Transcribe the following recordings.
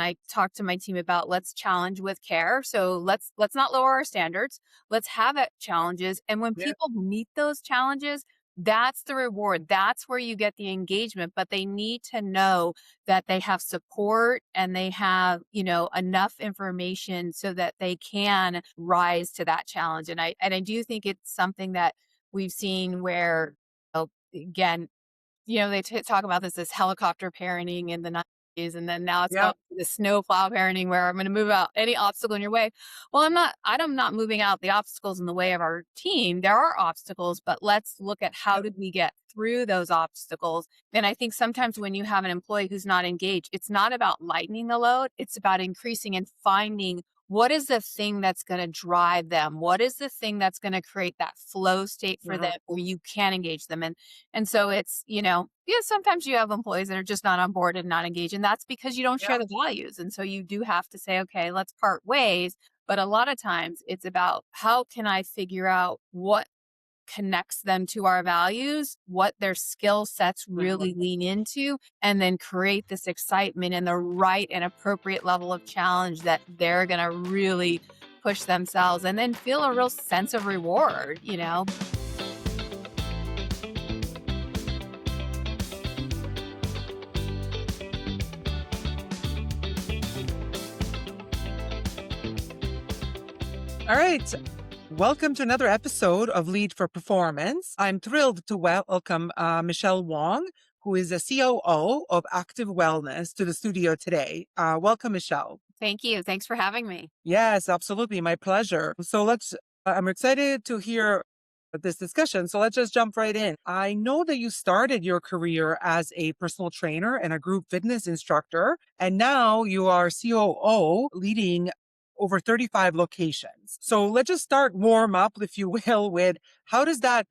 I talk to my team about let's challenge with care. So let's not lower our standards. Let's have it challenges. And when Yeah. people meet those challenges, that's the reward. That's where you get the engagement. But they need to know that they have support and they have, enough information so that they can rise to that challenge. And I do think it's something that we've seen where, again, they talk about this helicopter parenting in the 90s, and then now it's Yeah. going to the snowplow parenting where I'm going to move out any obstacle in your way. Well, I'm not moving out the obstacles in the way of our team. There are obstacles, but let's look at how did we get through those obstacles. And I think sometimes when you have an employee who's not engaged, it's not about lightening the load. It's about increasing and finding what is the thing that's going to drive them? What is the thing that's going to create that flow state for Mhm. them where you can engage them? And so it's, sometimes you have employees that are just not on board and not engaged. And that's because you don't Yeah. share the values. And so you do have to say, okay, let's part ways. But a lot of times it's about how can I figure out what connects them to our values, what their skill sets Mhm. really lean into, and then create this excitement and the right and appropriate level of challenge that they're going to really push themselves and then feel a real sense of reward. All right. Welcome to another episode of Lead for Performance. I'm thrilled to welcome Michele Wong, who is the COO of Active Wellness, to the studio today. Welcome, Michele. Thank you. Thanks for having me. Yes, absolutely. My pleasure. I'm excited to hear this discussion. So let's just jump right in. I know that you started your career as a personal trainer and a group fitness instructor, and now you are COO leading over 35 locations. So let's just start warm up, if you will, with how does that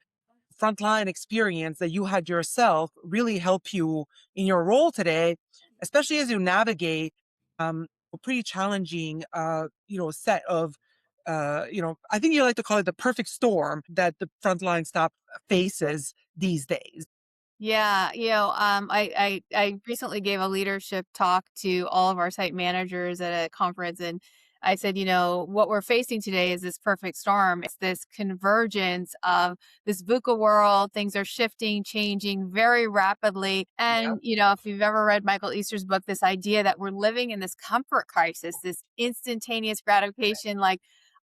frontline experience that you had yourself really help you in your role today, especially as you navigate a pretty challenging, set of, I think you like to call it the perfect storm that the frontline staff faces these days. Yeah, I recently gave a leadership talk to all of our site managers at a conference, and I said, what we're facing today is this perfect storm. It's this convergence of this VUCA world. Things are shifting, changing very rapidly. Yeah. And, if you've ever read Michael Easter's book, this idea that we're living in this comfort crisis, this instantaneous gratification, like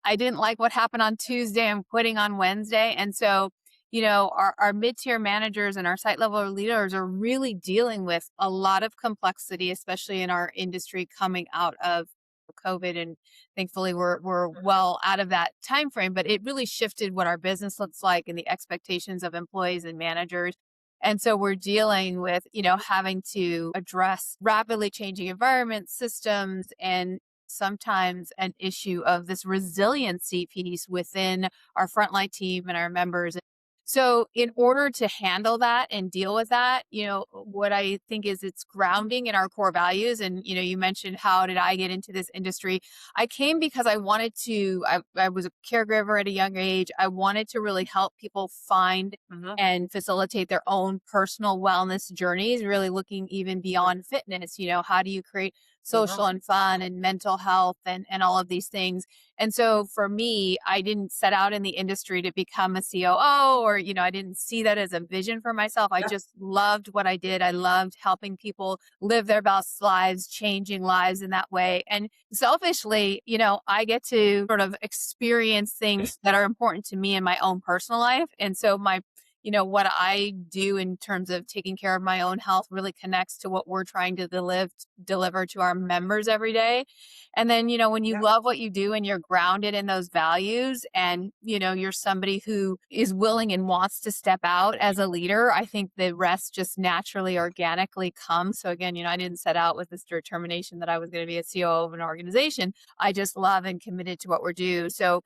I didn't like what happened on Tuesday, I'm quitting on Wednesday. And so, our mid-tier managers and our site level leaders are really dealing with a lot of complexity, especially in our industry coming out of COVID. And thankfully we're well out of that time frame, but it really shifted what our business looks like and the expectations of employees and managers. And so we're dealing with, having to address rapidly changing environments, systems, and sometimes an issue of this resiliency piece within our frontline team and our members. So in order to handle that and deal with that, what I think is it's grounding in our core values. And, you mentioned, how did I get into this industry? I came because I was a caregiver at a young age. I wanted to really help people find Mhm. and facilitate their own personal wellness journeys, really looking even beyond fitness. How do you create social Mhm. and fun and mental health and all of these things? And so for me, I didn't set out in the industry to become a COO or, I didn't see that as a vision for myself. I Yeah. just loved what I did. I loved helping people live their best lives, changing lives in that way. And selfishly, I get to sort of experience things that are important to me in my own personal life. And so what I do in terms of taking care of my own health really connects to what we're trying to deliver to our members every day. And then, when you Yeah. love what you do and you're grounded in those values and, you're somebody who is willing and wants to step out as a leader, I think the rest just naturally, organically comes. So again, I didn't set out with this determination that I was going to be a COO of an organization. I just love and committed to what we're due. So,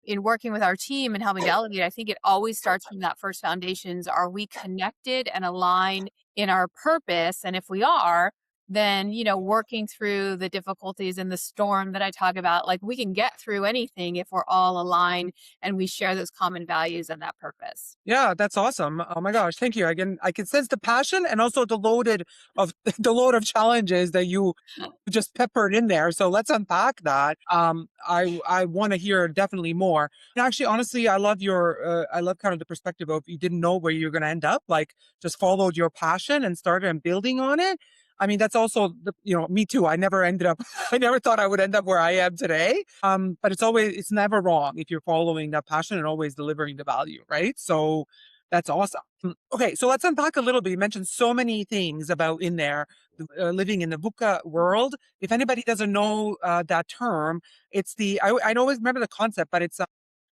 in working with our team and helping delegate, I think it always starts from that first foundations. Are we connected and aligned in our purpose? And if we are, then, working through the difficulties and the storm that I talk about, like we can get through anything if we're all aligned and we share those common values and that purpose. Yeah, that's awesome. Oh my gosh, thank you. I can sense the passion and also the loaded of the load of challenges that you just peppered in there. So let's unpack that. I want to hear definitely more. And actually, honestly, I love kind of the perspective of you didn't know where you're going to end up, like just followed your passion and started and building on it. I mean, that's also me too. I never ended up, I never thought I would end up where I am today. But it's never wrong if you're following that passion and always delivering the value, right? So that's awesome. Okay, so let's unpack a little bit. You mentioned so many things about in there living in the VUCA world. If anybody doesn't know that term, I always remember the concept, but it's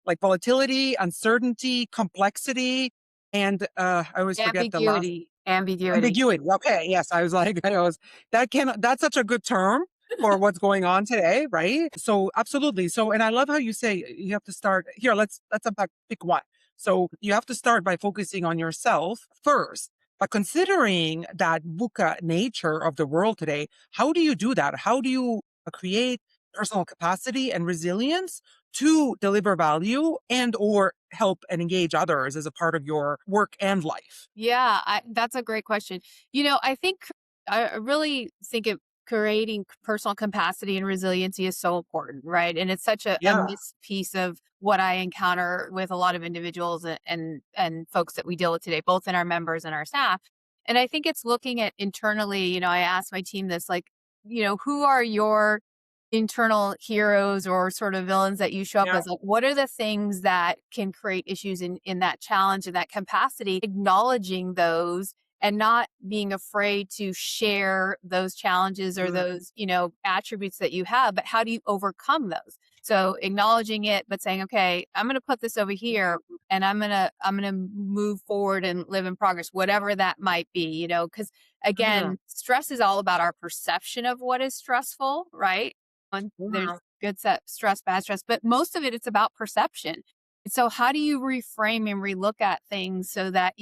like volatility, uncertainty, complexity, and I always forget the last Ambiguity, ambiguity. ambiguity. Okay, yes, I was like, that's such a good term for what's going on today, right? So absolutely. So, and I love how you say you have to start here. Let's unpack pick one. So you have to start by focusing on yourself first. But considering that VUCA nature of the world today, how do you do that? How do you create personal capacity and resilience to deliver value and or help and engage others as a part of your work and life? Yeah, that's a great question. I think I really think of creating personal capacity and resiliency is so important, right? And it's such a Yeah. missed piece of what I encounter with a lot of individuals and folks that we deal with today, both in our members and our staff. And I think it's looking at internally, I asked my team this, like, who are your internal heroes or sort of villains that you show up Yeah. as? Like, what are the things that can create issues in that challenge and that capacity? Acknowledging those and not being afraid to share those challenges or Mm, those, attributes that you have, but how do you overcome those? So acknowledging it, but saying, okay, I'm going to put this over here and I'm going to move forward and live in progress, whatever that might be, because mm, again, stress is all about our perception of what is stressful, right? And there's yeah. good stress, bad stress, but most of it's about perception. And so how do you reframe and relook at things so that,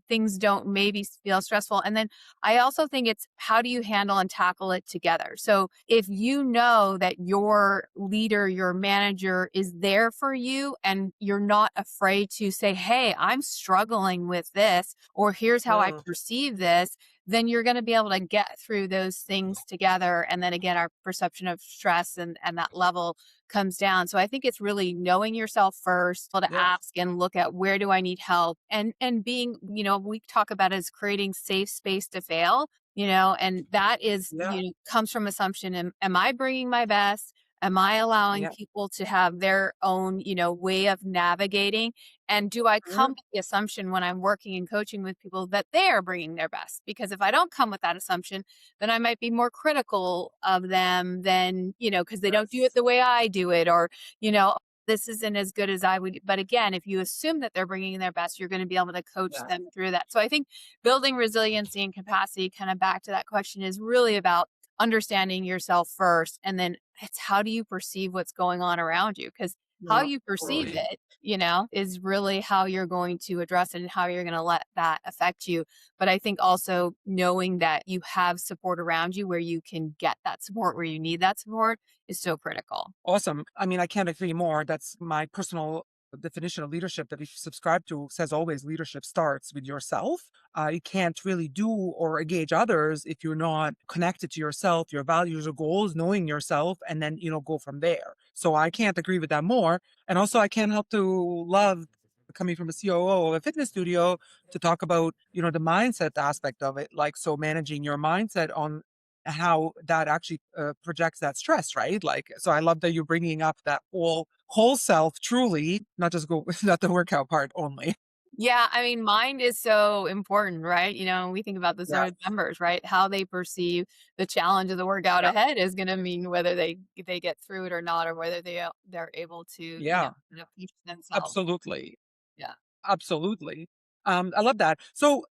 things don't maybe feel stressful? And then I also think it's how do you handle and tackle it together? So if you know that your leader, your manager is there for you and you're not afraid to say, hey, I'm struggling with this, or here's how I Mm, perceive this, then you're going to be able to get through those things together. And then again, our perception of stress and that level comes down. So I think it's really knowing yourself first, to yeah. ask and look at where do I need help, and being, we talk about as creating safe space to fail, and that is, Yeah. comes from assumption. Am I bringing my best? Am I allowing Yeah. people to have their own, way of navigating? And do I come Mm, with the assumption when I'm working and coaching with people that they are bringing their best? Because if I don't come with that assumption, then I might be more critical of them than, because they don't do it yes. the way I do it, or, you know, this isn't as good as I would. But again, if you assume that they're bringing their best, you're going to be able to coach Yeah. them through that. So I think building resiliency and capacity, kind of back to that question, is really about understanding yourself first. And then it's how do you perceive what's going on around you? Because how Yeah. you perceive Totally. it, is really how you're going to address it and how you're going to let that affect you. But I think also knowing that you have support around you where you can get that support where you need that support is so critical. Awesome. I mean, I can't agree more. That's my personal definition of leadership that if you subscribe to says always leadership starts with yourself. You can't really do or engage others if you're not connected to yourself, your values or goals, knowing yourself, and then, go from there. So I can't agree with that more. And also I can't help to love coming from a COO of a fitness studio to talk about, the mindset aspect of it. Like, so managing your mindset on how that actually projects that stress, right? Like, so I love that you're bringing up that whole self, truly, not just go, not the workout part only. Yeah, I mean, mind is so important, right? We think about this Yeah, with members, right? How they perceive the challenge of the workout yeah, ahead is going to mean whether they get through it or not, or whether they're able to, yeah, push themselves. absolutely, Yeah. absolutely. I love that. So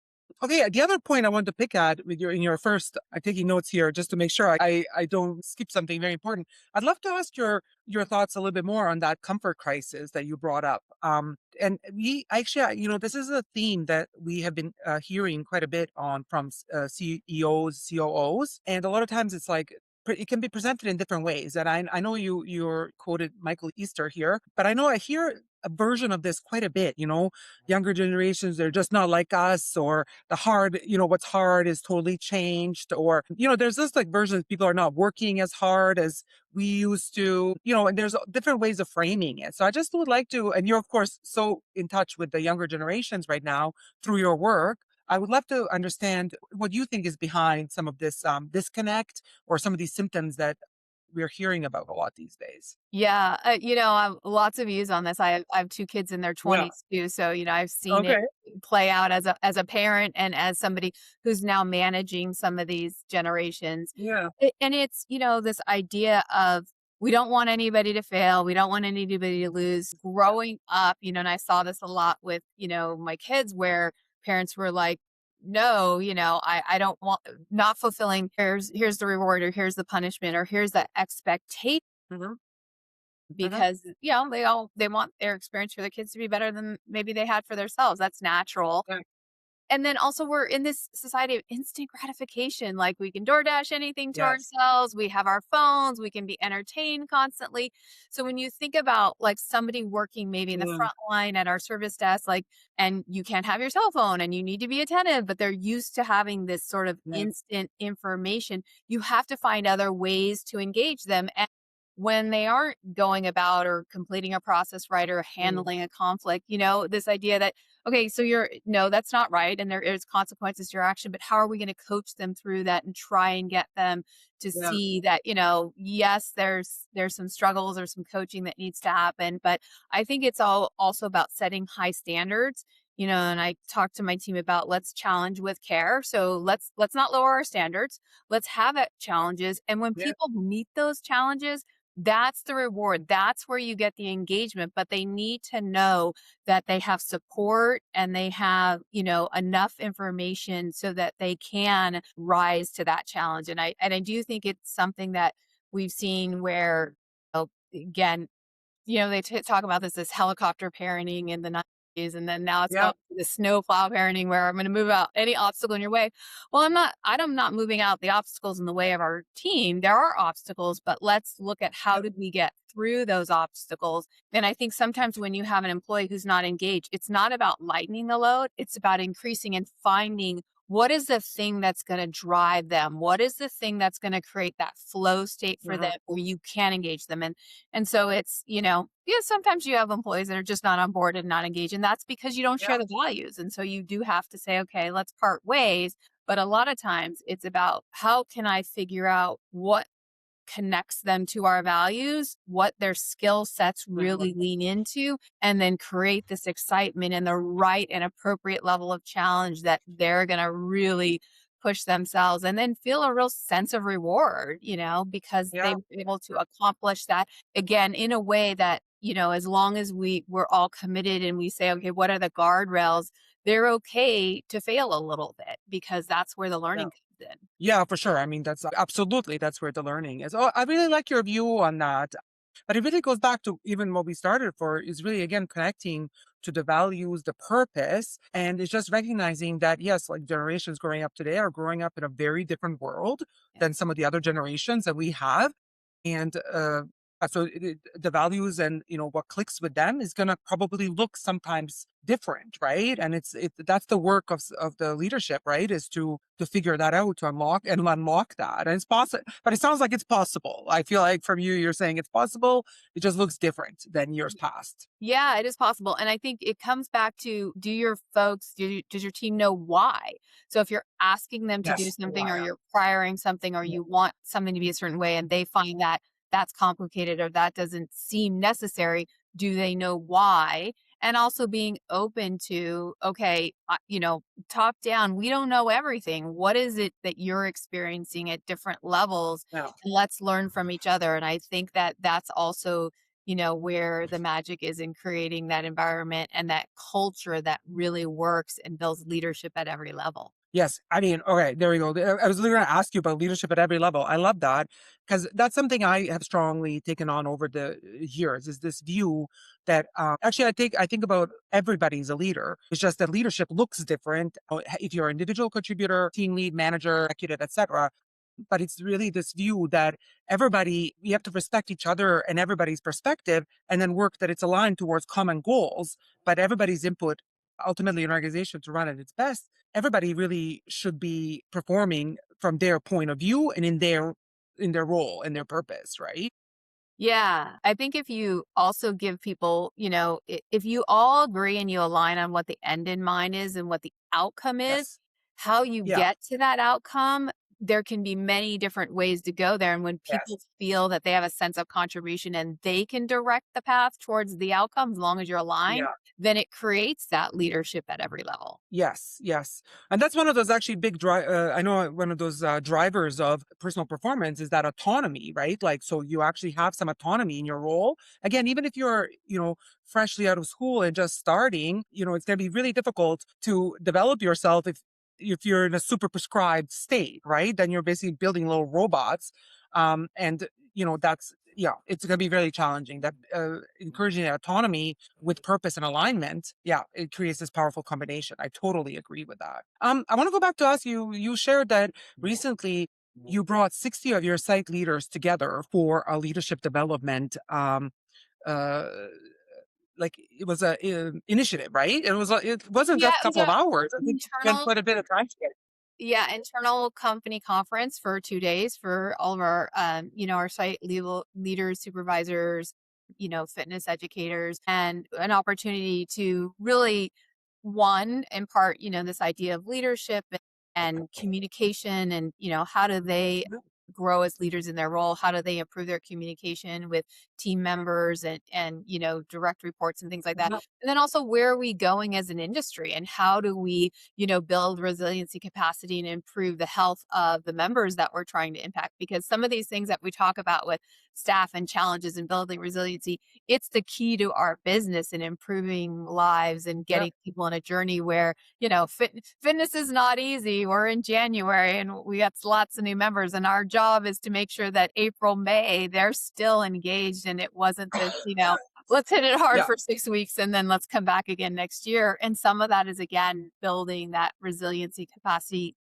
Okay, the other point I wanted to pick at with your in your first, I'm taking notes here just to make sure I don't skip something very important. I'd love to ask your thoughts a little bit more on that comfort crisis that you brought up. And we actually, this is a theme that we have been hearing quite a bit on from CEOs, COOs, and a lot of times it's like it can be presented in different ways. And I know you're quoted Michael Easter here, but I know I hear a version of this quite a bit. Younger generations, they're just not like us, or the hard, what's hard is totally changed, or there's this like versions people are not working as hard as we used to, and there's different ways of framing it. So I just would like to, and you're of course so in touch with the younger generations right now through your work. I would love to understand what you think is behind some of this disconnect or some of these symptoms that we're hearing about a lot these days. Yeah, I have lots of views on this. I have 2 kids in their Yeah. 20s too, so, I've seen it Okay. play out as a parent and as somebody who's now managing some of these generations. Yeah. And it's, this idea of we don't want anybody to fail, we don't want anybody to lose. Growing up, and I saw this a lot with, my kids where parents were like, "No, I don't want not fulfilling, here's the reward or here's the punishment or here's the expectation." Hmm. Hmm. Because, they want their experience for their kids to be better than maybe they had for themselves. That's natural. Yeah. And then also we're in this society of instant gratification. Like we can DoorDash anything to Yes. ourselves. We have our phones. We can be entertained constantly. So when you think about like somebody working maybe in the Mm, front line at our service desk, like, and you can't have your cell phone and you need to be attentive, but they're used to having this sort of yeah. instant information. You have to find other ways to engage them. And when they aren't going about or completing a process right or Mm, handling a conflict, this idea that, okay, so no, that's not right. And there is consequences to your action, but how are we going to coach them through that and try and get them to yeah. see that, yes, there's some struggles or some coaching that needs to happen. But I think it's all also about setting high standards. And I talked to my team about let's challenge with care. So let's not lower our standards. Let's have it challenges. And when Yeah. people meet those challenges, that's the reward. That's where you get the engagement, but they need to know that they have support and they have, enough information so that they can rise to that challenge. And I do think it's something that we've seen where, again, they talk about this helicopter parenting in the 90s, and then now it's Yeah. going to the snowplow parenting where I'm going to move out any obstacle in your way. Well, I'm not moving out the obstacles in the way of our team. There are obstacles, but let's look at how Yeah. did we get through those obstacles. And I think sometimes when you have an employee who's not engaged, it's not about lightening the load. It's about increasing and finding what is the thing that's going to drive them? What is the thing that's going to create that flow state for them Mhm. where you can engage them? And so it's, yeah, sometimes you have employees that are just not on board and not engaged. And that's because you don't share Yeah. the values. And so you do have to say, okay, let's part ways. But a lot of times it's about how can I figure out what connects them to our values, what their skill sets Mhm. really lean into, and then create this excitement and the right and appropriate level of challenge that they're going to really push themselves and then feel a real sense of reward, because Yeah. they've been able to accomplish that again in a way that, as long as we're all committed and we say, okay, what are the guardrails? They're okay to fail a little bit because that's where the Yeah. learning comes in. Yeah, for sure. I mean, that's absolutely that's where the learning is. Oh, I really like your view on that. But it really goes back to even what we started for is really again connecting to the values, the purpose, and it's just recognizing that yes, like generations growing up today are growing up in a very different world Yeah. than some of the other generations that we have. And so the values and what clicks with them is going to probably look sometimes different, right? And that's the work of the leadership, right? Is to figure that out, to unlock that. And it's possible, but it sounds like it's possible. I feel like from you, you're saying it's possible. It just looks different than years past. Yeah, it is possible. And I think it comes back to does your team know why? So if you're asking them to do Yes. something or Why? you're requiring something or Yeah. you want something to be a certain way and they find that that's complicated or that doesn't seem necessary, do they know why? And also being open to, okay, top down, we don't know everything. What is it that you're experiencing at different levels? Yeah. And let's learn from each other. And I think that that's also where the magic is in creating that environment and that culture that really works and builds leadership at every level. Yes. I mean, okay, there we go. I was literally going to ask you about leadership at every level. I love that because that's something I have strongly taken on over the years is this view that actually I think about everybody's a leader. It's just that leadership looks different if you're an individual contributor, team lead, manager, executive, etc. But it's really this view that everybody, we have to respect each other and everybody's perspective and then work that it's aligned towards common goals. But everybody's input, ultimately, an organization to run at its best, everybody really should be performing from their point of view and in their role and their purpose, right? Yeah, I think if you also give people, if you all agree and you align on what the end in mind is and what the outcome is, Yes. how you Yeah. get to that outcome, there can be many different ways to go there. And when Yes. people feel that they have a sense of contribution and they can direct the path towards the outcome, as long as you're aligned, Yeah. then it creates that leadership at every level. Yes, yes. And that's one of those actually I know one of those drivers of personal performance is that autonomy, right? Like, so you actually have some autonomy in your role. Again, even if you're, freshly out of school and just starting, it's going to be really difficult to develop yourself if you're in a super prescribed state, right? Then you're basically building little robots. And, yeah, it's going to be very challenging. That encouraging that autonomy with purpose and alignment, yeah, it creates this powerful combination. I totally agree with that. I want to go back to us. You shared that recently you brought 60 of your site leaders together for a leadership development. Uh, like it was a initiative, right? It wasn't Yeah, just a it was couple of a hours. I think you spent internal quite a bit of time together. Yeah, internal company conference for 2 days for all of our, our site leaders, supervisors, fitness educators, and an opportunity to really, one, impart, this idea of leadership and communication and, how do they grow as leaders in their role? How do they improve their communication with team members and, direct reports and things like that? Mhm. And then also where are we going as an industry and how do we build resiliency capacity and improve the health of the members that we're trying to impact. Because some of these things that we talk about with staff and challenges and building resiliency, it's the key to our business and improving lives and Yeah. getting people on a journey where, fitness is not easy. We're in January and we got lots of new members, and our job is to make sure that April, May, they're still engaged and it wasn't this, let's hit it hard Yeah. for 6 weeks and then let's come back again next year. And some of that is, again, building that resiliency capacity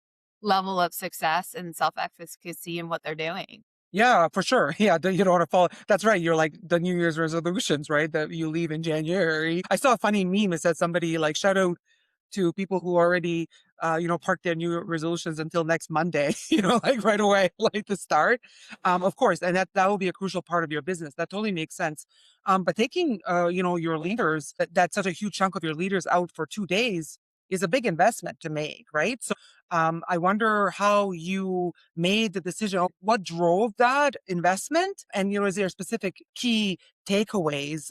level of success and self-efficacy in what they're doing. Yeah, for sure. Yeah, you don't want to fall. That's right. You're like the New Year's resolutions, right? That you leave in January. I saw a funny meme that said somebody like shout out to people who already, park their new resolutions until next Monday, like right away, like to start. Of course, and that will be a crucial part of your business. That totally makes sense. But taking, your leaders, that's such a huge chunk of your leaders out for 2 days is a big investment to make, right? So, I wonder how you made the decision. What drove that investment? And, is there specific key takeaways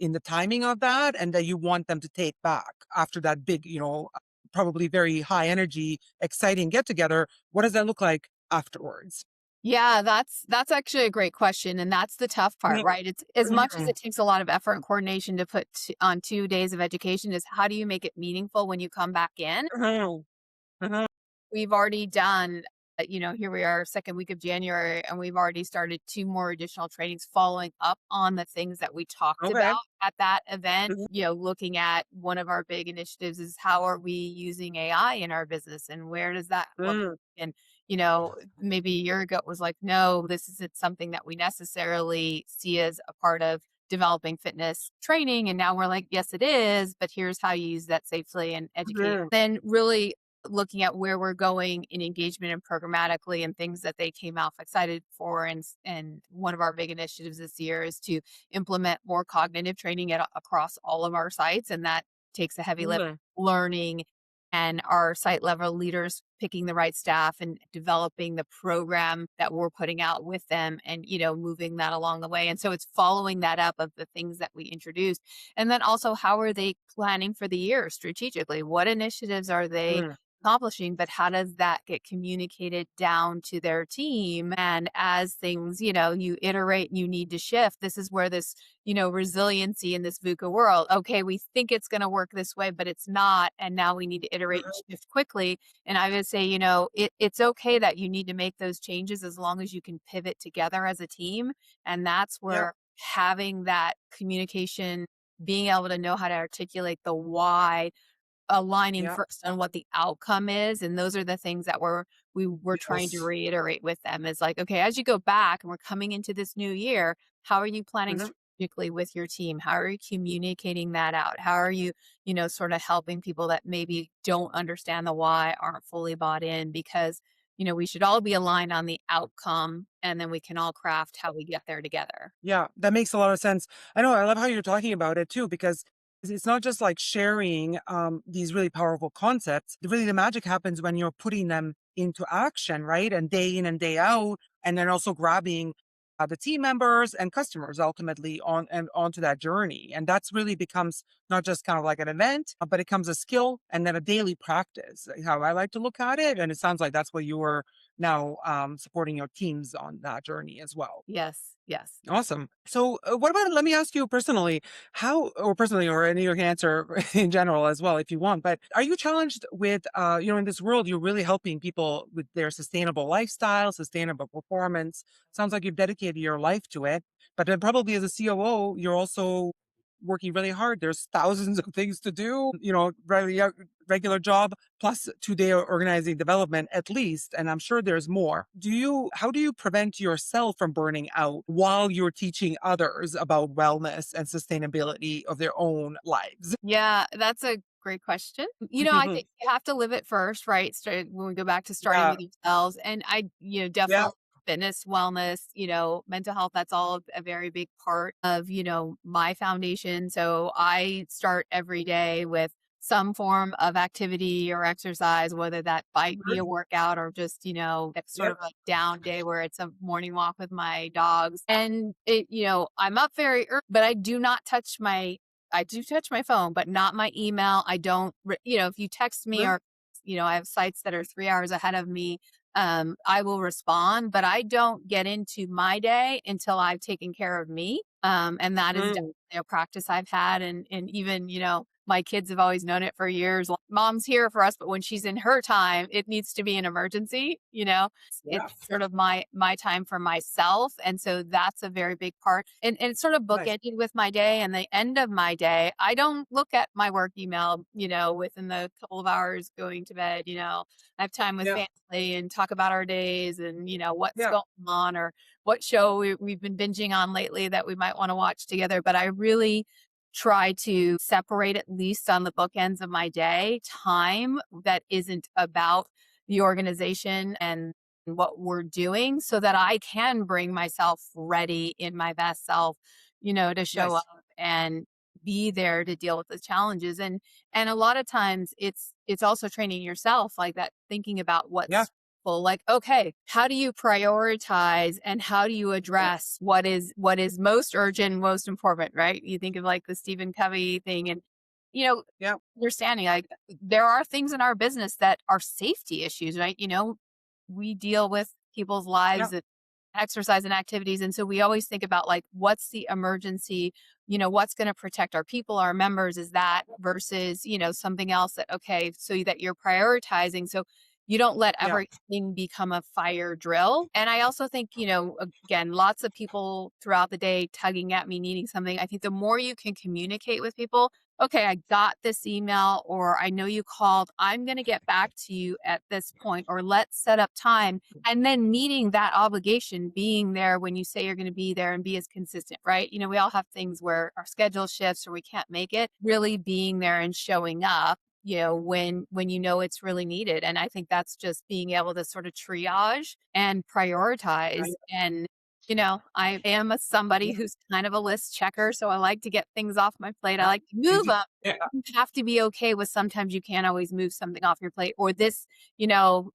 in the timing of that and that you want them to take back after that big, probably very high energy, exciting get together? What does that look like afterwards? Yeah, that's actually a great question, and that's the tough part, Mhm. right? It's as much as Mhm. it takes a lot of effort and coordination to put on 2 days of education is how do you make it meaningful when you come back in? Mhm. Mhm. We've already done, here we are, second week of January, and we've already started 2 more additional trainings following up on the things that we talked Okay. about at that event. Mhm. Looking at one of our big initiatives is how are we using AI in our business and where does that look? Mm. And, maybe a year ago it was like, no, this isn't something that we necessarily see as a part of developing fitness training. And now we're like, yes, it is, but here's how you use that safely and educate. Mhm. Then really looking at where we're going in engagement and programmatically and things that they came out excited for. And one of our big initiatives this year is to implement more cognitive training across all of our sites. And that takes a heavy lift Mhm. learning and our site level leaders picking the right staff and developing the program that we're putting out with them and, moving that along the way. And so it's following that up of the things that we introduced. And then also how are they planning for the year strategically? What initiatives are they Mhm. accomplishing, but how does that get communicated down to their team? And as things, you iterate and you need to shift, this is where this, resiliency in this VUCA world, okay, we think it's going to work this way, but it's not. And now we need to iterate and shift quickly. And I would say, it's okay that you need to make those changes as long as you can pivot together as a team. And that's Yeah. where having that communication, being able to know how to articulate the why, aligning Yeah. first on what the outcome is, and those are the things that we're trying to Yes. reiterate with them is like, okay, as you go back and we're coming into this new year, how are you planning Mhm. strategically with your team? How are you communicating that out? How are you, sort of helping people that maybe don't understand the why, aren't fully bought in? Because, we should all be aligned on the outcome, and then we can all craft how we get there together. Yeah, that makes a lot of sense. I know, I love how you're talking about it too, because it's not just like sharing these really powerful concepts. Really, the magic happens when you're putting them into action, right? And day in and day out, and then also grabbing the team members and customers ultimately onto that journey. And that's really becomes not just kind of like an event, but it becomes a skill and then a daily practice. How I like to look at it, and it sounds like that's what you are now supporting your teams on that journey as well. Yes, yes. Awesome. So, what about, let me ask you personally, or any you can answer in general as well if you want, but are you challenged with, in this world, you're really helping people with their sustainable lifestyle, sustainable performance. Sounds like you've dedicated your life to it, but then probably as a COO, you're also working really hard. There's thousands of things to do, regular job plus 2 day organizing development at least. And I'm sure there's more. How do you prevent yourself from burning out while you're teaching others about wellness and sustainability of their own lives? Yeah, that's a great question. I think you have to live it first, right? When we go back to starting Yeah. with yourselves. And Yeah. definitely fitness, wellness, mental health, that's all a very big part of, my foundation. So I start every day with some form of activity or exercise, whether that might be a Mhm. workout or just, it's sort Yep. of a down day where it's a morning walk with my dogs. And I'm up very early, but I do touch my phone, but not my email. I don't, if you text me Mhm. or, I have sites that are 3 hours ahead of me, I will respond, but I don't get into my day until I've taken care of me. And that is Mm. definitely a practice I've had. And even, my kids have always known it for years. Like, mom's here for us, but when she's in her time, it needs to be an emergency, Yeah. it's sort of my time for myself. And so that's a very big part. And it's sort of Nice. bookended with my day. And the end of my day, I don't look at my work email, within the couple of hours going to bed. I have time with Yeah. family and talk about our days and, what's Yeah. going on or what show we've been binging on lately that we might want to watch together. But I really try to separate, at least on the bookends of my day, time that isn't about the organization and what we're doing so that I can bring myself ready in my best self, to show up Nice. and be there to deal with the challenges. And a lot of times it's also training yourself like that, thinking about Yeah. what's full, like, okay, how do you prioritize and how do you address what is most urgent, most important, right? You think of like the Stephen Covey thing and you know Yeah. understanding like there are things in our business that are safety issues, right? We deal with people's Yeah. lives and exercise and activities. And so we always think about like, what's the emergency, what's going to protect our people, our members, is that versus, something else that, okay, so that you're prioritizing. So you don't let Yeah. everything become a fire drill. And I also think, again, lots of people throughout the day tugging at me, needing something. I think the more you can communicate with people, okay, I got this email, or I know you called, I'm going to get back to you at this point, or let's set up time. And then meeting that obligation, being there when you say you're going to be there and be as consistent, right? We all have things where our schedule shifts or we can't make it, really being there and showing up, when it's really needed. And I think that's just being able to sort of triage and prioritize. Right. And I am somebody who's kind of a list checker, so I like to get things off my plate. I Yeah. like to move up. Yeah. You have to be okay with sometimes you can't always move something off your plate, or this,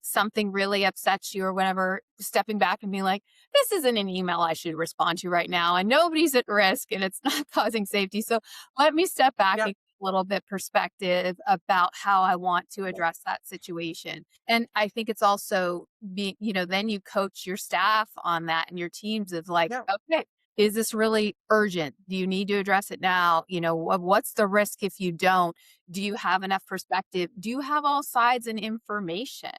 something really upsets you or whatever. Stepping back and being like, this isn't an email I should respond to right now, and nobody's at risk, and it's not causing safety. So let me step back Yeah. and a little bit perspective about how I want to address that situation. And I think it's also then you coach your staff on that and your teams of like, Yeah. okay, is this really urgent? Do you need to address it now? What's the risk if you don't? Do you have enough perspective? Do you have all sides and information?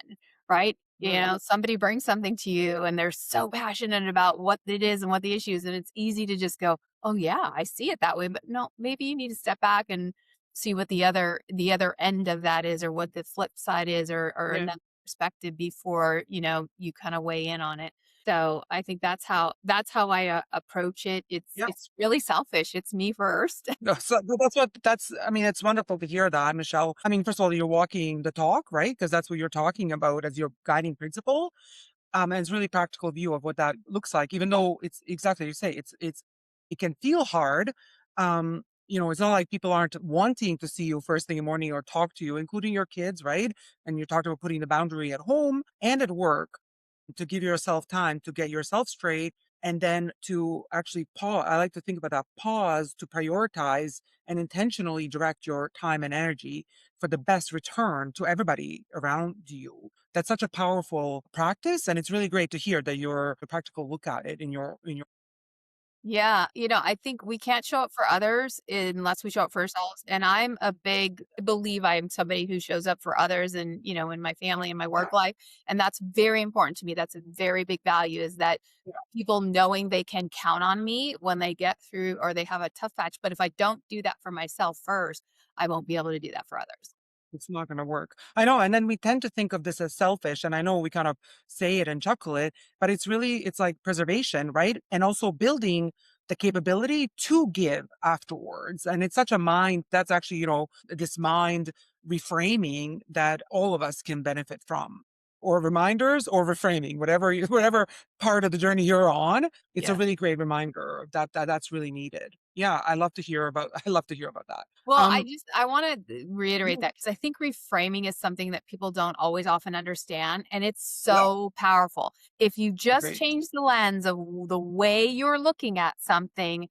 Right? Mhm. Somebody brings something to you and they're so passionate about what it is and what the issue is. And it's easy to just go, oh yeah, I see it that way. But no, maybe you need to step back and see what the other end of that is, or what the flip side is, or Yeah. another perspective before, you kind of weigh in on it. So I think that's how I approach it. It's Yeah. it's really selfish. It's me first. No, so I mean, it's wonderful to hear that, Michelle. I mean, first of all, you're walking the talk, right? Because that's what you're talking about as your guiding principle. And it's really practical view of what that looks like, even though it's exactly you say, it can feel hard. It's not like people aren't wanting to see you first thing in the morning or talk to you, including your kids, right? And you talked about putting the boundary at home and at work to give yourself time to get yourself straight and then to actually pause. I like to think about that pause to prioritize and intentionally direct your time and energy for the best return to everybody around you. That's such a powerful practice, and it's really great to hear that you're a practical look at it in your. Yeah, I think we can't show up for others unless we show up for ourselves. And I'm a big believe I'm somebody who shows up for others and, in my family and my Yeah, work life. And that's very important to me. That's a very big value is that yeah. people knowing they can count on me when they get through or they have a tough patch. But if I don't do that for myself first, I won't be able to do that for others. It's not going to work. I know. And then we tend to think of this as selfish. And I know we kind of say it and chuckle it, but it's like preservation, right? And also building the capability to give afterwards. And it's such a mind that's actually, this mind reframing that all of us can benefit from. Or reminders or reframing, whatever part of the journey you're on, it's a Yes. really great reminder that's really needed. Yeah, I love to hear about that. Well, Um, I wanna reiterate yeah, that because I think reframing is something that people don't always often understand, and it's yeah, so powerful. If you just agree. change the lens of the way you're looking at something,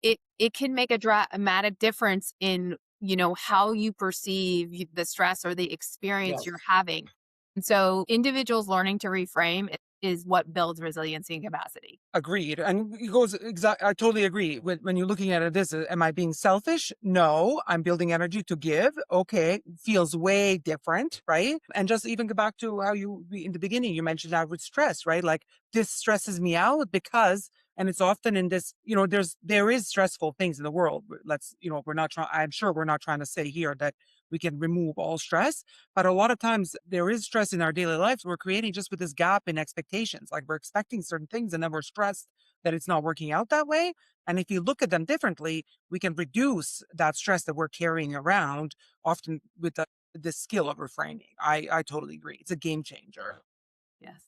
it can make a dramatic difference in, how you perceive the stress or the experience you're Yes. having. And so individuals learning to reframe is what builds resiliency and capacity. Agreed. And it goes I totally agree. When you're looking at it, am I being selfish? No, I'm building energy to give. Okay. Feels way different, right? And just even go back to how in the beginning, you mentioned that with stress, right? Like this stresses me out because, and it's often in this, there is stressful things in the world. We're not trying, I'm sure we're not trying to say here that we can remove all stress, but a lot of times there is stress in our daily lives we're creating just with this gap in expectations. Like we're expecting certain things and then we're stressed that it's not working out that way. And if you look at them differently, we can reduce that stress that we're carrying around, often with the skill of reframing. I totally agree. It's a game changer. Yes.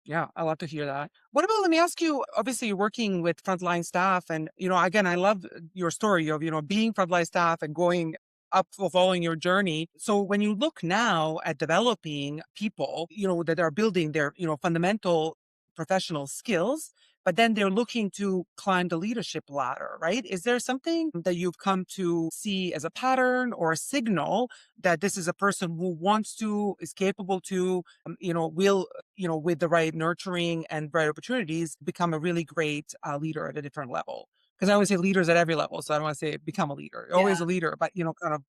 Yeah, I love to hear that. What about, let me ask you, obviously you're working with frontline staff and, again, I love your story of, being frontline staff and going up, following your journey. So when you look now at developing people, that are building their, fundamental professional skills, but then they're looking to climb the leadership ladder, right? Is there something that you've come to see as a pattern or a signal that this is a person who is capable to, will, with the right nurturing and right opportunities, become a really great leader at a different level. Because I always say leaders at every level. So I don't want to say become a leader, always Yeah. a leader, but, kind of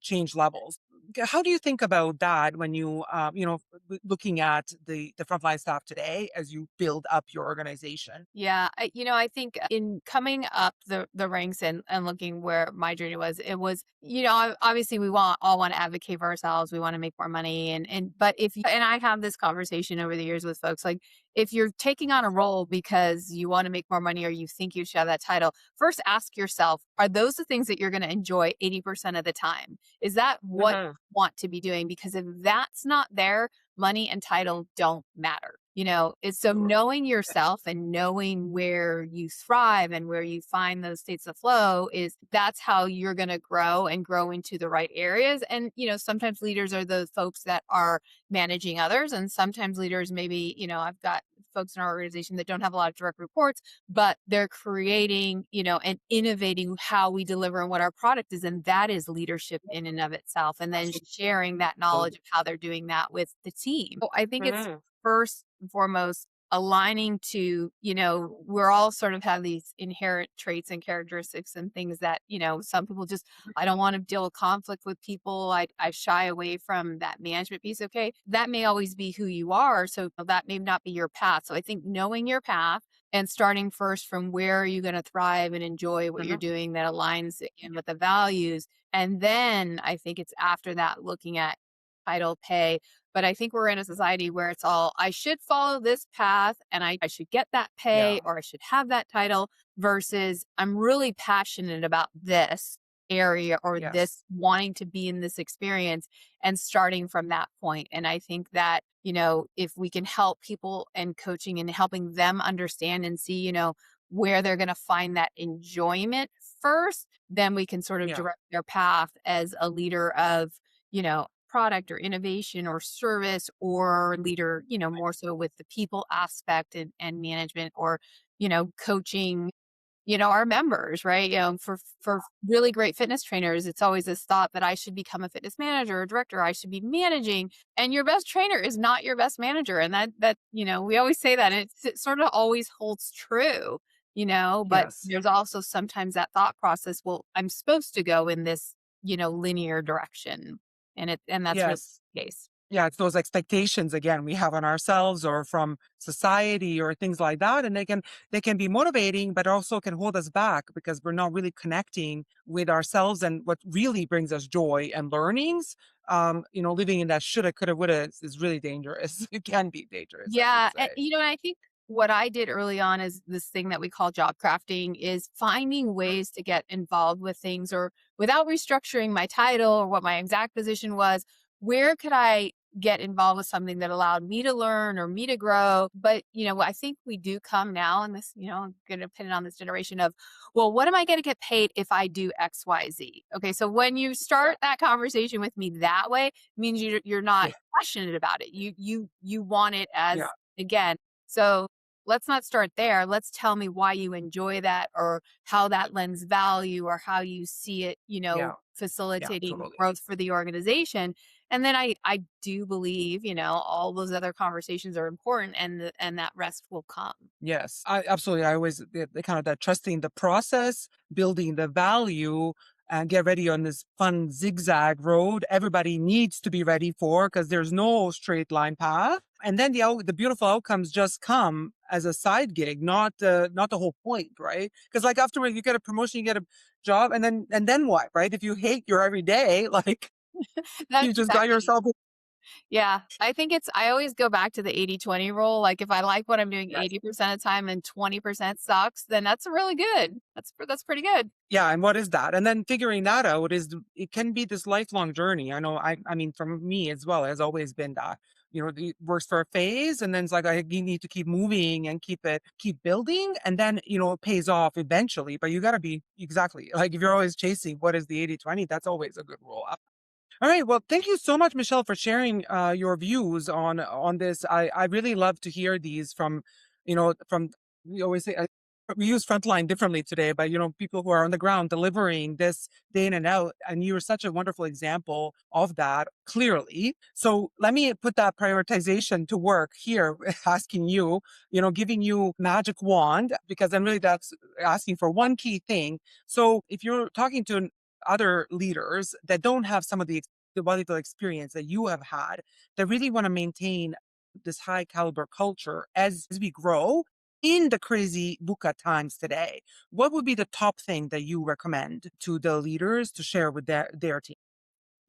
change levels. How do you think about that when you, looking at the frontline staff today as you build up your organization? Yeah, I think in coming up the ranks and looking where my journey was, it was, obviously we all want to advocate for ourselves. We want to make more money, but and I have this conversation over the years with folks like if you're taking on a role because you want to make more money or you think you should have that title, first ask yourself, are those the things that you're going to enjoy 80% of the time? Is that what Hmm. you want to be doing? Because if that's not there, money and title don't matter. It's so knowing yourself and knowing where you thrive and where you find those states of flow that's how you're going to grow and grow into the right areas. And, sometimes leaders are the folks that are managing others. And sometimes leaders, maybe, I've got folks in our organization that don't have a lot of direct reports, but they're creating, and innovating how we deliver and what our product is. And that is leadership in and of itself. And then sharing that knowledge of how they're doing that with the team. So I think it's Mhm. first and foremost aligning to, we're all sort of have these inherent traits and characteristics and things that, some people just, I don't want to deal with conflict with people. I shy away from that management piece. Okay. That may always be who you are. So that may not be your path. So I think knowing your path and starting first from where are you going to thrive and enjoy what you're Mhm. doing that aligns again with the values. And then I think it's after that looking at title pay. But I think we're in a society where it's all, I should follow this path and I should get that pay Yeah. or I should have that title versus I'm really passionate about this area or Yes. this wanting to be in this experience and starting from that point. And I think that, if we can help people and coaching and helping them understand and see, where they're going to find that enjoyment first, then we can sort of Yeah. direct their path as a leader of, product or innovation or service or leader, more so with the people aspect and management or, coaching, our members, right? For really great fitness trainers, it's always this thought that I should become a fitness manager or director, I should be managing. And your best trainer is not your best manager. And that, we always say that and it sort of always holds true, but Yes. there's also sometimes that thought process, well, I'm supposed to go in this, linear direction. And that's really Yes. the case. Yeah, it's those expectations again we have on ourselves or from society or things like that. And they can be motivating, but also can hold us back because we're not really connecting with ourselves and what really brings us joy and learnings. Living in that shoulda, coulda, woulda is really dangerous. It can be dangerous, I would Yeah, and, say. and I think what I did early on is this thing that we call job crafting is finding ways to get involved with things or without restructuring my title or what my exact position was, where could I get involved with something that allowed me to learn or me to grow? But, I think we do come now in this, I'm going to pin it on this generation of, well, what am I going to get paid if I do X, Y, Z? Okay. So when you start that conversation with me that way, means you're not Yeah. passionate about it. You want it Yeah. as again. So let's not start there. Let's tell me why you enjoy that or how that lends value or how you see it, Yeah. Yeah. facilitating Totally. growth for the organization. And then I do believe, all those other conversations are important and that rest will come. Yes, I absolutely. I always the kind of that trusting the process, building the value, and get ready on this fun zigzag road. Everybody needs to be ready for because there's no straight line path. And then the beautiful outcomes just come as a side gig, not the whole point, right? Because like afterwards you get a promotion, you get a job, and then what, right? If you hate your everyday, like That's you just got exactly. yourself. Yeah, I think I always go back to the 80-20 rule. Like if I like what I'm doing Yes. 80% of the time and 20% sucks, then that's really good. That's pretty good. Yeah, and what is that? And then figuring that out it can be this lifelong journey. I know I mean from me as well, it has always been that. It works for a phase and then it's like you need to keep moving and keep building and then it pays off eventually. But you gotta be exactly like if you're always chasing what is the 80-20, that's always a good rule. All right. Well, thank you so much, Michelle, for sharing your views on this. I really love to hear these from we always say we use frontline differently today, but people who are on the ground delivering this day in and out, and you're such a wonderful example of that. Clearly, so let me put that prioritization to work here, asking you, giving you magic wand because I'm really that's asking for one key thing. So if you're talking to other leaders that don't have some of the valuable experience that you have had that really want to maintain this high caliber culture as we grow in the crazy VUCA times today. What would be the top thing that you recommend to the leaders to share with their team?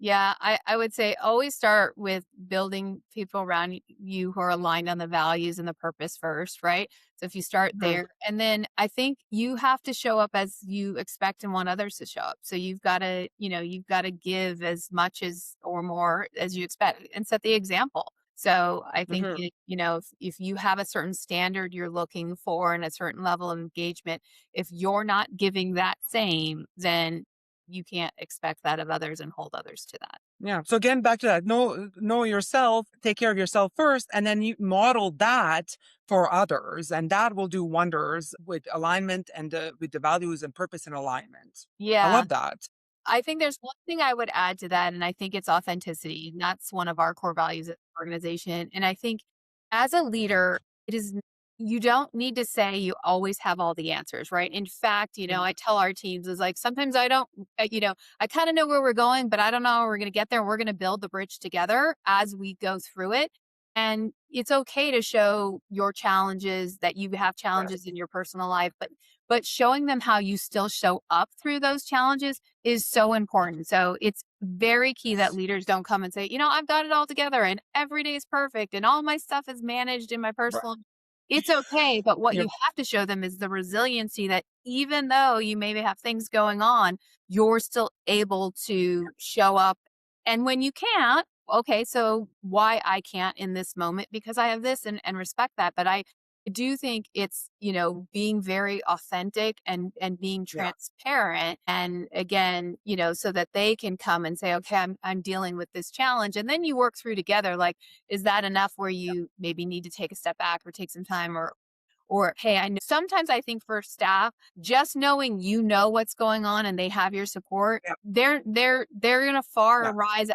Yeah, I would say always start with building people around you who are aligned on the values and the purpose first, right? So if you start Mhm. there, and then I think you have to show up as you expect and want others to show up. So you've got to give as much as or more as you expect and set the example. So I think, Mhm. if you have a certain standard you're looking for and a certain level of engagement, if you're not giving that same, then you can't expect that of others and hold others to that. Yeah. So again, back to that, know yourself, take care of yourself first, and then you model that for others. And that will do wonders with alignment and with the values and purpose and alignment. I Yeah. love that. I think there's one thing I would add to that, and I think it's authenticity. And that's one of our core values at the organization. And I think as a leader, it is you don't need to say you always have all the answers, right? In fact, I tell our teams is like sometimes I don't, I kind of know where we're going, but I don't know how we're going to get there. We're going to build the bridge together as we go through it. And it's okay to show your challenges that you have Yes. challenges in your personal life, but showing them how you still show up through those challenges is so important. So it's very key that Yes. leaders don't come and say, I've got it all together and every day is perfect and all my stuff is managed in my Right. personal. It's okay. But what Yeah. you have to show them is the resiliency that even though you maybe have things going on, you're still able to show up. And when you can't, okay, so why I can't in this moment because I have this and respect that. But I do think it's, being very authentic and being Yeah. transparent. And again, so that they can come and say, okay, I'm dealing with this challenge. And then you work through together. Like, is that enough where you maybe need to take a step back or take some time or hey, I know sometimes I think for staff, just knowing what's going on and they have your support, Yeah. they're gonna far Yeah.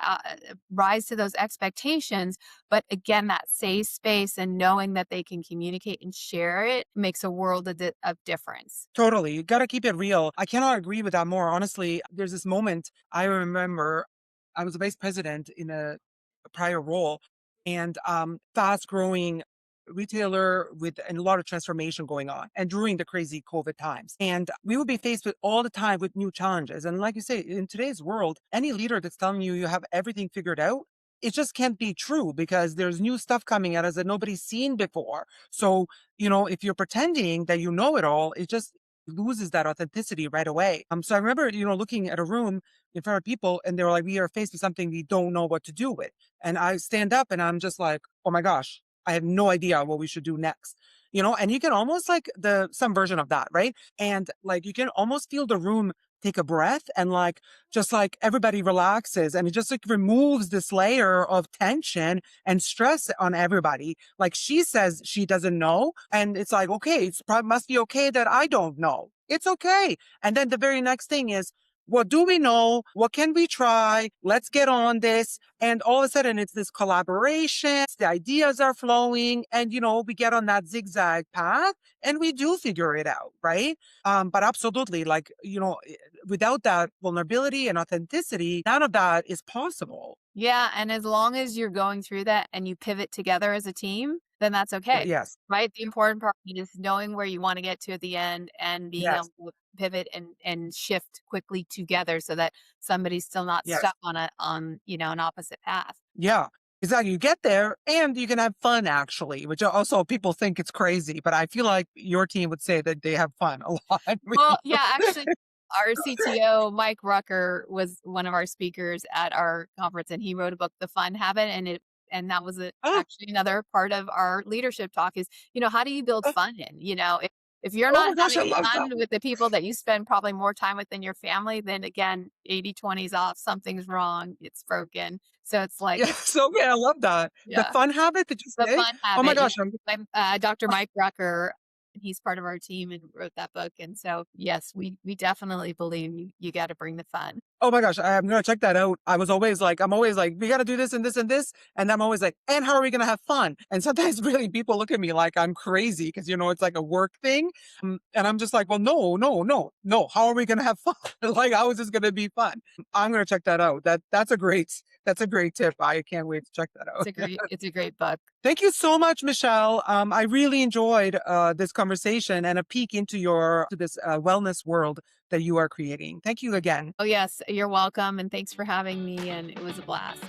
rise to those expectations. But again, that safe space and knowing that they can communicate and share it makes a world of difference. Totally. You got to keep it real. I cannot agree with that more. Honestly, there's this moment I remember I was a vice president in a prior role and fast growing retailer with and a lot of transformation going on and during the crazy COVID times. And we would be faced with all the time with new challenges. And like you say, in today's world, any leader that's telling you you have everything figured out, it just can't be true because there's new stuff coming at us that nobody's seen before. So, if you're pretending that you know it all, it just loses that authenticity right away. So I remember, looking at a room in front of people and they were like, we are faced with something we don't know what to do with. And I stand up and I'm just like, oh my gosh, I have no idea what we should do next. And you can almost like some version of that, right? And like you can almost feel the room take a breath and like just like everybody relaxes and it just like removes this layer of tension and stress on everybody. Like she says she doesn't know. And it's like, okay, it's probably must be okay that I don't know. It's okay. And then the very next thing is, what do we know? What can we try? Let's get on this. And all of a sudden it's this collaboration. The ideas are flowing and, we get on that zigzag path and we do figure it out. Right. But absolutely, like, without that vulnerability and authenticity, none of that is possible. Yeah, and as long as you're going through that and you pivot together as a team, then that's okay, Yes. right? The important part is knowing where you wanna get to at the end and being able Yes. to pivot and shift quickly together so that somebody's still not Yes. stuck on an opposite path. Yeah. Exactly. You get there and you can have fun actually, which also people think it's crazy, but I feel like your team would say that they have fun a lot. Well, yeah, actually, our CTO, Mike Rucker, was one of our speakers at our conference, and he wrote a book, The Fun Habit, and that was Oh, actually another part of our leadership talk is, how do you build oh, fun in? If you're oh not my gosh, I having love fun that. with the people that you spend probably more time with than your family, then again, 80/20 is off, something's wrong, it's broken. So it's like, Yes. Okay. I love that. The yeah. fun habit, did you The say? Fun Oh my Habit, gosh. Dr. Mike Rucker, he's part of our team and wrote that book, and so, yes, we definitely believe you gotta bring the fun. Oh my gosh, I'm gonna check that out. I'm always like, we gotta do this and this and this. And I'm always like, and how are we gonna have fun? And sometimes really people look at me like I'm crazy because it's like a work thing. And I'm just like, well, no, no, no, no. How are we gonna have fun? Like, how is this gonna be fun? I'm gonna check that out. That's a great tip. I can't wait to check that out. It's a great book. Thank you so much, Michelle. I really enjoyed this conversation and a peek into this wellness world that you are creating. Thank you again. Oh, yes, you're welcome, and thanks for having me, and it was a blast.